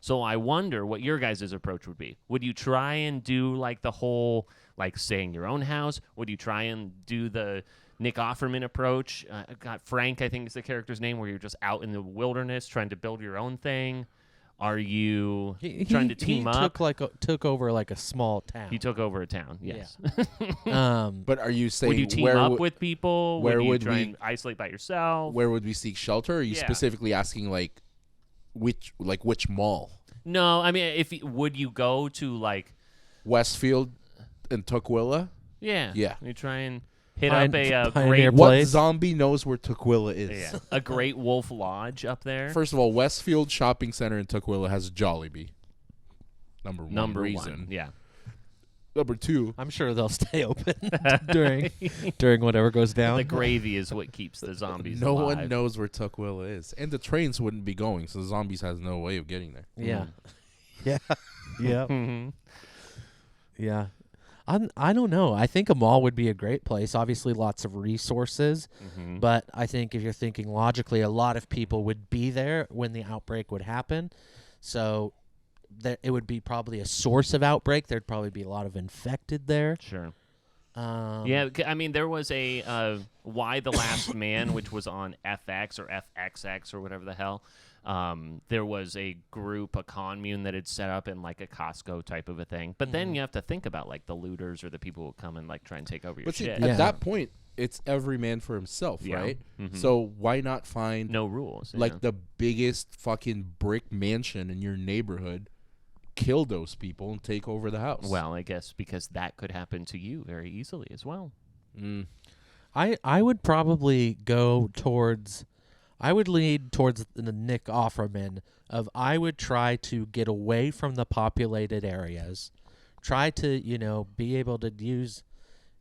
So I wonder what your guys' approach would be. Would you try and do like the whole, like staying in your own house? Would you try and do the Nick Offerman approach? Got Frank, I think is the character's name, where you're just out in the wilderness trying to build your own thing. Are you trying to team up? Took over like a small town. He took over a town. Yes. But are you saying would you team up with people? Where would you would try we and isolate by yourself? Where would we seek shelter? Or are you specifically asking like which mall? No, I mean, would you go to like Westfield and Tukwila? Yeah. Yeah. You try and hit up a Pioneer great What Place? zombie knows where Tukwila is? a Great Wolf Lodge up there. First of all, Westfield Shopping Center in Tukwila has Jollibee. Number reason. one. Yeah. Number two, I'm sure they'll stay open during whatever goes down. The gravy is what keeps the zombies no alive. one knows where Tukwila is, and the trains wouldn't be going, so the zombies has no way of getting there. Yeah. Yeah. Yeah. Mhm. Yeah. I don't know. I think a mall would be a great place. Obviously, lots of resources. Mhm. But I think if you're thinking logically, a lot of people would be there when the outbreak would happen. So it would be probably a source of outbreak. There'd probably be a lot of infected there. Sure. Yeah, I mean, there was a Why the Last Man, which was on FX or FXX or whatever the hell. There was a group, a commune that had set up in like a Costco type of a thing. But then you have to think about like the looters or the people who come and like try and take over your But see, shit. at that point, it's every man for himself, Yeah. right? Mhm. So why not find No rules. like yeah. the biggest fucking brick mansion in your neighborhood, kill those people and take over the house? Well, I guess because that could happen to you very easily as well. I would probably go towards. I would lead towards the Nick Offerman of I would try to get away from the populated areas, try to be able to use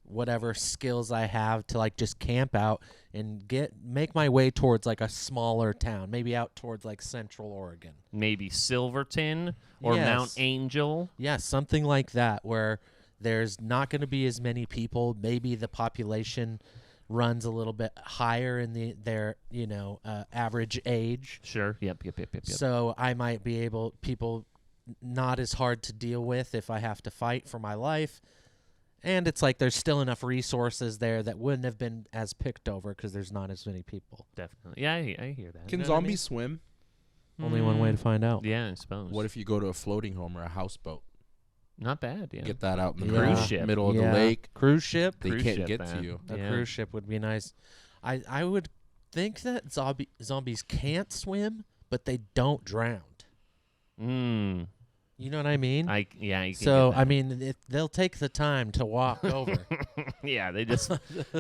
whatever skills I have to like just camp out and make my way towards like a smaller town, maybe out towards like Central Oregon. Maybe Silverton or Yes. Mount Angel. Yeah, something like that where there's not going to be as many people. Maybe the population runs a little bit higher in their average age. Sure. Yep. So I might be people not as hard to deal with if I have to fight for my life. And it's like there's still enough resources there that wouldn't have been as picked over because there's not as many people. Definitely. Yeah, I hear that. Can You know what I zombies swim? Only one way to find out. Yeah, I suppose. What if you go to a floating home or a houseboat? Not bad, yeah. Get that out in the Yeah. Cruise ship. middle of Yeah. the lake. Cruise ship? They Cruise can't ship, get man. to you. A Yeah. cruise ship would be nice. I would think that zombies can't swim, but they don't drown. Mm. You know what I mean? I can So, get I mean, they'll take the time to walk over. that. Yeah, they just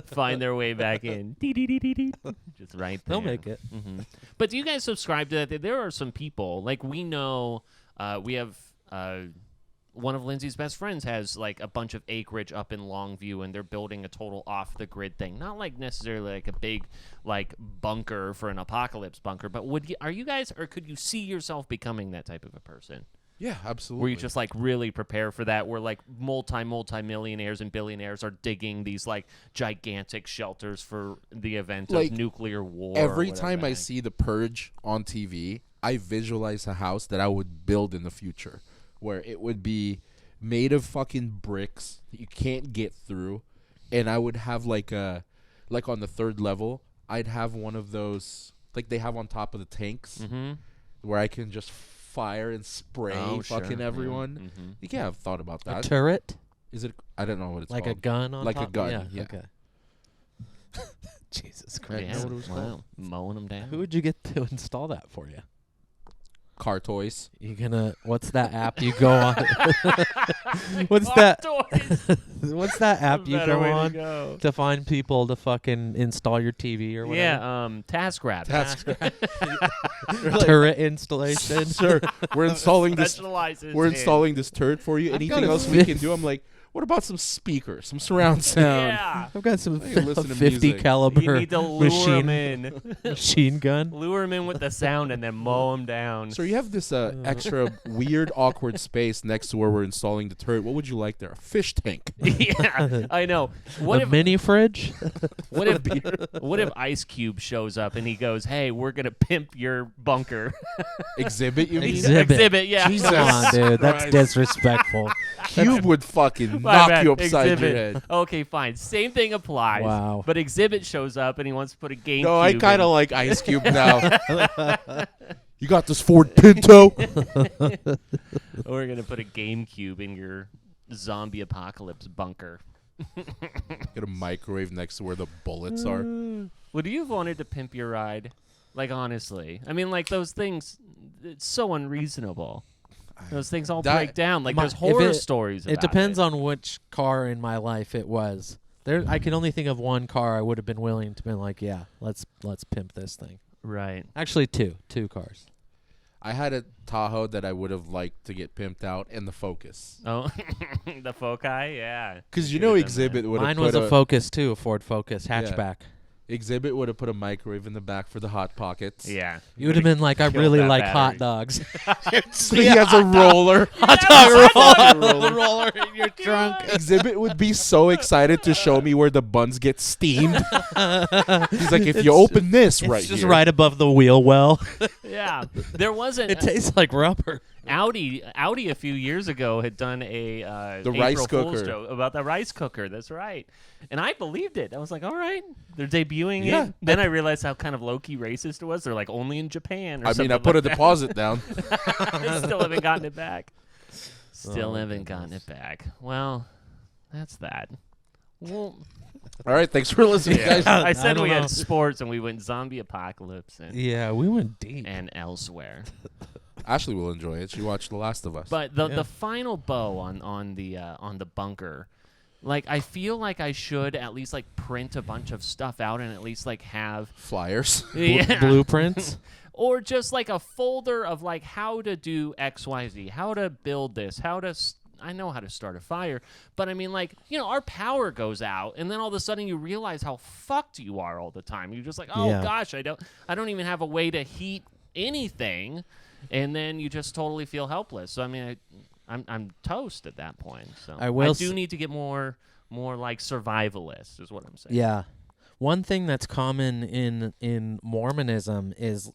find their way back in. Dee-dee-dee-dee-dee. Just right there. They'll make it. Hmm. But do you guys subscribe to that? There are some people, like we know, we have one of Lindsay's best friends has like a bunch of acreage up in Longview, and they're building a total off-the-grid thing. Not like necessarily like a big like bunker for an apocalypse bunker, but are you guys, or could you see yourself becoming that type of a person? Yeah, absolutely. Where you just like really prepare for that, where like multi-millionaires and billionaires are digging these like gigantic shelters for the event Like, of nuclear war. or Every whatever time the I heck. see The Purge on TV, I visualize a house that I would build in the future, where it would be made of fucking bricks that you can't get through, and I would have like on the third level, I'd have one of those like they have on top of the tanks, where I can just fire and spray fucking everyone. Mm-hmm. You can't have thought about A that. turret? Is it? I don't know what it's Like called. a gun on Like a top? gun, yeah. Okay. Jesus I Christ. didn't know what it was wow. called. Mowing them down. Who would you get to install that for you? Car toys. What's that app you go on? What's that? What's that app you go on to find people to fucking install your TV or whatever? Yeah, TaskRabbit. Turret installation. Sir, we're installing this. Specializes We're in- installing this turret for you. I've Anything got a else we can do? I'm like, What about some speakers, some surround sound? Yeah. I've got some I can listen to 50 music. caliber You need to lure him machine in. machine gun. Lure him in with the sound and then mow him down. So you have this extra weird, awkward space next to where we're installing the turret. What would you like there? A fish tank. Yeah, I know. What a if mini fridge? what if Ice Cube shows up and he goes, "Hey, we're gonna pimp your bunker." Exhibit, you mean? Exhibit. Yeah. Jesus. Come on, dude. That's Christ. disrespectful. Cube would fucking My knock bad. you upside your Exhibit. head. Okay, fine. Same thing applies. Wow. But Exhibit shows up and he wants to put a game. No, I cube kind of in. like Ice Cube now. You got this Ford Pinto? We're gonna put a GameCube in your zombie apocalypse bunker. Get a microwave next to where the bullets are. Would you have wanted to pimp your ride? Like, honestly. I mean, like, those things, it's so unreasonable. Those things all That- break down. Like, My- there's if horror it- stories about It depends it. on which car in my life it was. I can only think of one car I would have been willing to be like, yeah, let's pimp this thing. Right. Actually, two cars. I had a Tahoe that I would have liked to get pimped out, and the Focus. Oh, the Foci? Yeah. Because you Should've know done Exhibit would have Mine put was a Focus too, a Ford Focus hatchback. Exhibit would have put a microwave in the back for the hot pockets. that. Yeah. You would have been like, I Killed really that like battery. hot dogs. So he has a roller. hot dog roller in your trunk. Exhibit would be so excited to show me where the buns get steamed. He's like, if you open this It's right just here. right above the wheel well. Yeah. There wasn't. It tastes like rubber. Audi a few years ago had done a The April rice Fool's cooker. joke about the rice cooker. That's right, and I believed it. I was like, all right, they're debuting Yeah. it. Then I realized how kind of low key racist it was. They're like only in Japan. Or I mean, I something put like a deposit down. that. I still haven't gotten it back. Still Oh, haven't gotten it back. Well, that's that. Well, All right, thanks for listening, yeah. guys. I said don't we know. had sports and we went zombie apocalypse Yeah, we went deep. and elsewhere. Ashley will enjoy it. She watched The Last of Us. But the Yeah. final bow on the bunker, like I feel like I should at least like print a bunch of stuff out and at least like have Flyers. yeah. Blueprints. or just like a folder of like how to do XYZ, how to build this, I know how to start a fire, but I mean, like, you know, our power goes out, and then all of a sudden you realize how fucked you are all the time. You're just like, oh Yeah. gosh, I don't even have a way to heat anything, and then you just totally feel helpless. So I mean, I'm toast at that point. So I will do s- need to get more like survivalist, is what I'm saying. Yeah. One thing that's common in Mormonism is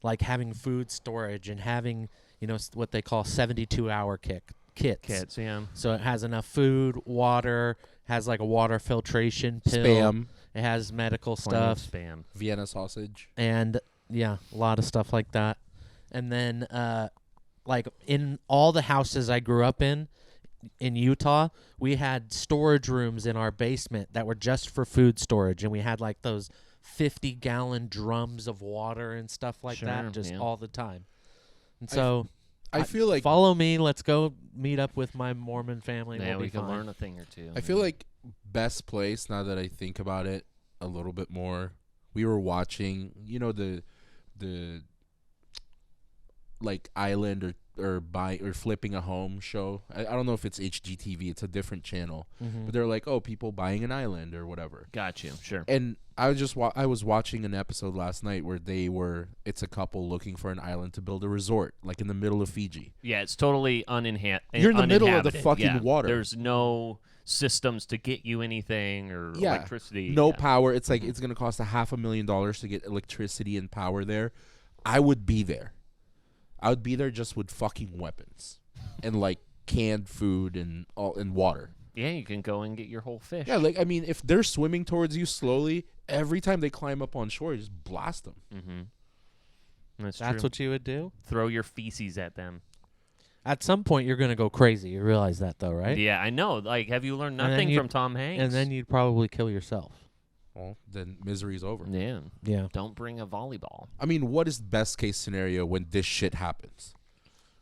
like having food storage and having, you know, what they call 72-hour kits. Kids, yeah. So it has enough food, water, has like a water filtration pill. Spam. It has medical Plenty of stuff spam. Vienna sausage. and yeah, a lot of stuff like that. And then like in all the houses I grew up in Utah, we had storage rooms in our basement that were just for food storage, and we had like those 50-gallon drums of water and stuff like Sure, that just yeah. all the time. And so I feel like follow me, let's go meet up with my Mormon family. Yeah, we'll be we can fine. learn a thing or two. I feel like best place, now that I think about it a little bit more, we were watching, you know, the like island or flipping a home show. I don't know if it's HGTV, it's a different channel. Mhm. But they're like, oh, people buying an island or whatever. Got you. Sure. And I was just I was watching an episode last night where it's a couple looking for an island to build a resort, like in the middle of Fiji. Yeah, it's totally uninhabited. You're in the middle of the fucking water. There's no systems to get you anything or Yeah, electricity. No yeah. power. It's like it's gonna cost $500,000 to get electricity and power there. I would be there. I would be there just with fucking weapons and like canned food and water. Yeah, you can go and get your whole fish. Yeah, like I mean, if they're swimming towards you slowly, every time they climb up on shore, you just blast them. Mm-hmm. That's That's true. what you would do? Throw your feces at them. At some point, you're going to go crazy. You realize that, though, right? Yeah, I know. Like, have you learned And then nothing you- from Tom Hanks? And then you'd probably kill yourself. Well, then misery's over. yeah, Yeah. don't bring a volleyball. I mean, what is the best case scenario when this shit happens?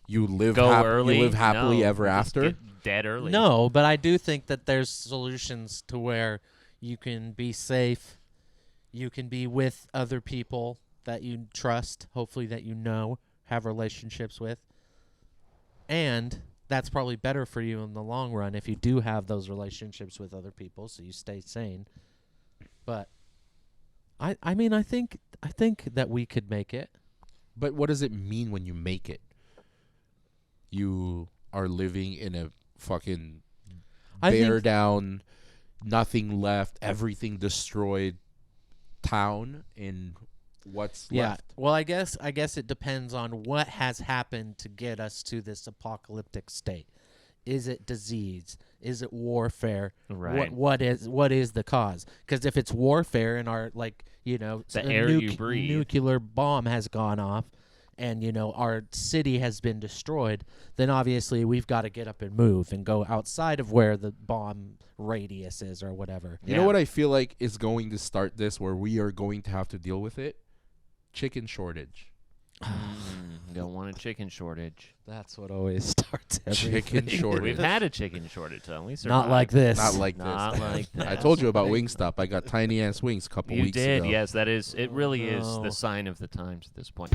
You live Go early. You live happily No, ever just after. get dead early. No, but I do think that there's solutions to where you can be safe, you can be with other people that you trust, hopefully that you know, have relationships with, and that's probably better for you in the long run if you do have those relationships with other people, so you stay sane. But I mean, I think that we could make it. But what does it mean when you make it? You are living in a fucking I bear think- down, nothing left, everything destroyed town, and what's left? Well, I guess it depends on what has happened to get us to this apocalyptic state. Is it disease? Is it warfare? Right. What is the cause? Because if it's warfare and our The a air you breathe. nuclear bomb has gone off, and our city has been destroyed, then obviously we've got to get up and move and go outside of where the bomb radius is or whatever. You know what I feel like is going to start this, where we are going to have to deal with it? Chicken shortage. Don't want a chicken shortage. That's what always starts everything. Chicken shortage. We've had a chicken shortage, though. We Not survived. like this. Not like Not this. like I this. told you about Wingstop. I got tiny ass wings a couple You weeks did, ago. yes. That is. It really is no. the sign of the times at this point.